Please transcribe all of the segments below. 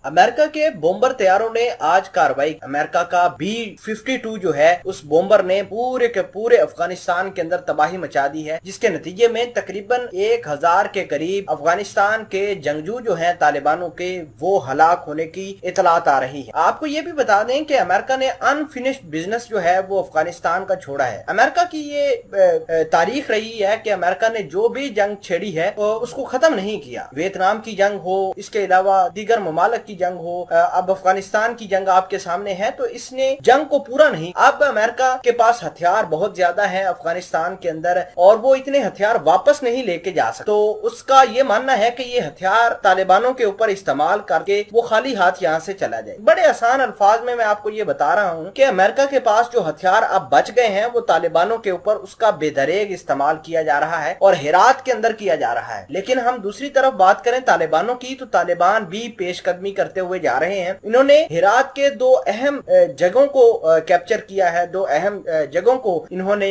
America के bomber तैयारों ने आज कार्रवाई। अमेरिका का B-52 जो है उस बॉम्बर ने पूरे के पूरे अफगानिस्तान के अंदर तबाही मचा दी है, जिसके नतीजे में तकरीबन 1000 के करीब अफगानिस्तान के जंगजू जो हैं तालिबानों के, वो हलाक होने की इतलात आ रही है। आपको ये भी बता दें कि अमेरिका ने अनफिनिश्ड बिजनेस जो है वो अफगानिस्तान का छोड़ा है। अमेरिका की ये तारीख रही है कि अमेरिका ने जो भी जंग छेड़ी है उसको खत्म नहीं किया। वियतनाम की जंग हो, इसके अलावा दीगर ममालिक की जंग हो, अब अफगानिस्तान की जंग आपके सामने है, तो इसने जंग को पूरा नहीं। अब अमेरिका के पास हथियार बहुत ज्यादा है अफगानिस्तान के अंदर और वो इतने हथियार वापस नहीं लेके जा सकते। तो उसका ये मानना है कि ये हथियार तालिबानों के ऊपर इस्तेमाल करके वो खाली हाथ यहाँ से चला जाए। बड़े आसान अल्फाज में मैं आपको ये बता रहा हूँ कि अमेरिका के पास जो हथियार अब बच गए हैं वो तालिबानों के ऊपर उसका बेदरेग इस्तेमाल किया जा रहा है और हेरात के अंदर किया जा रहा है। लेकिन हम दूसरी तरफ बात करें तालिबानों की, तो तालिबान भी पेशकदमी करते हुए जा रहे हैं। इन्होंने हेरात के दो अहम जगहों को कैप्चर किया है, दो अहम जगहों को इन्होंने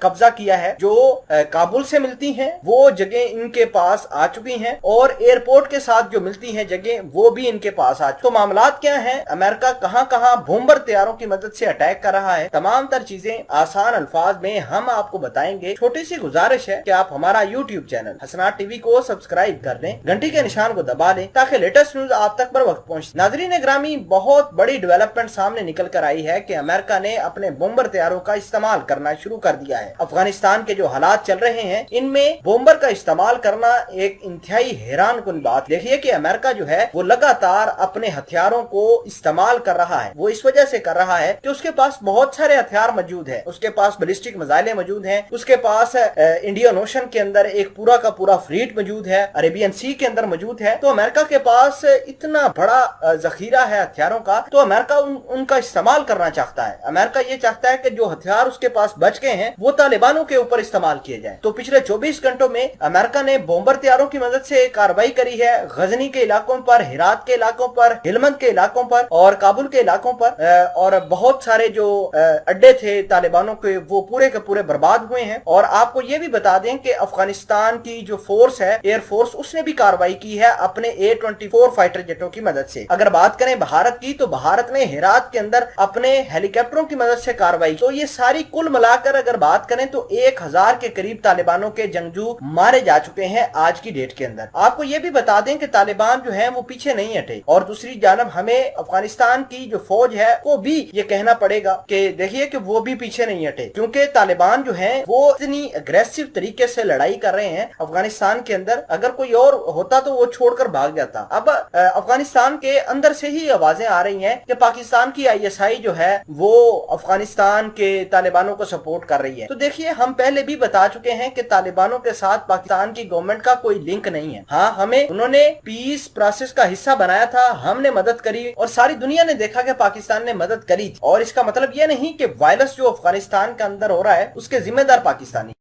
कब्जा किया है जो काबुल से मिलती हैं। वो जगह इनके पास आ चुकी हैं और एयरपोर्ट के साथ जो मिलती हैं जगह वो भी इनके पास आ चुकी। तो मामलात क्या हैं, अमेरिका कहां कहां बॉम्बर तैयारों की मदद से अटैक कर रहा है, तमाम तर चीजें आसान अल्फाज में हम आपको बताएंगे। छोटी सी गुजारिश है कि आप हमारा YouTube चैनल हसनात टीवी को सब्सक्राइब कर लें, घंटी के निशान को दबा लें ताकि लेटेस्ट न्यूज आप तक बर वक्त पहुंचे। नाजरीन ग्रामी, बहुत बड़ी डेवलपमेंट सामने निकल कर आई है कि अमेरिका ने अपने बॉम्बर तैयारों का इस्तेमाल करना शुरू कर दिया है। अफगानिस्तान के जो हालात चल रहे हैं इनमें बॉम्बर का इस्तेमाल करना एक इंतहाई हैरान कुन बात। देखिए कि अमेरिका जो है वो लगातार अपने हथियारों को इस्तेमाल कर रहा है। वो इस वजह से कर रहा है कि उसके पास बहुत सारे हथियार मौजूद है, उसके पास बैलिस्टिक मिसाइलें मौजूद हैं, उसके पास इंडियन ओशन के अंदर एक पूरा का पूरा फ्लीट मौजूद है, अरेबियन सी के अंदर मौजूद है। तो अमेरिका के पास इतना बड़ा जखीरा है हथियारों का, तो अमेरिका उनका इस्तेमाल करना चाहता है। अमेरिका ये चाहता है कि जो हथियार उसके पास बच गए हैं वो तालिबानों के ऊपर इस्तेमाल किए जाए। तो पिछले 24 घंटों में अमेरिका ने बॉम्बर तैयारों की मदद से कार्रवाई करी है गजनी के इलाकों पर, हिरात के इलाकों पर, हिलमंद के इलाकों पर और काबुल के इलाकों पर। और बहुत सारे जो अड्डे थे तालिबानों के वो पूरे के पूरे बर्बाद हुए हैं। और आपको ये भी बता दें कि अफगानिस्तान की जो फोर्स है, एयर फोर्स, उसने भी कार्रवाई की है अपने A-24 फाइटर जेटों की मदद से। अगर बात करें भारत की, तो भारत ने हेरात के अंदर अपने हेलीकॉप्टरों की मदद से कार्रवाई। तो ये सारी कुल मिलाकर अगर बात करें तो 1000 के करीब तालिबानों के जंगजू मारे जा चुके हैं आज की डेट के अंदर। आपको ये भी बता दें कि तालिबान जो है वो पीछे नहीं हटे। और दूसरी जानब हमें अफगानिस्तान की जो फौज है वो भी ये कहना पड़ेगा कि देखिए कि वो भी पीछे नहीं हटे, क्योंकि तालिबान जो है वो इतनी अग्रेसिव तरीके से लड़ाई कर रहे हैं अफगानिस्तान के अंदर। अगर कोई और होता तो वो छोड़कर भाग जाता। अब अफगानिस्तान के अंदर से ही आवाजें आ रही हैं कि पाकिस्तान की ISI जो है वो अफगानिस्तान के तालिबानों को सपोर्ट कर रही है। तो देखिए, हम पहले भी बता चुके हैं कि तालिबानों के साथ पाकिस्तान की गवर्नमेंट का कोई लिंक नहीं है। हाँ, हमें उन्होंने पीस प्रोसेस का हिस्सा बनाया था, हमने मदद करी और सारी दुनिया ने देखा कि पाकिस्तान ने मदद करी थी। और इसका मतलब यह नहीं कि वायरस जो अफगानिस्तान के अंदर हो रहा है उसके जिम्मेदार पाकिस्तानी।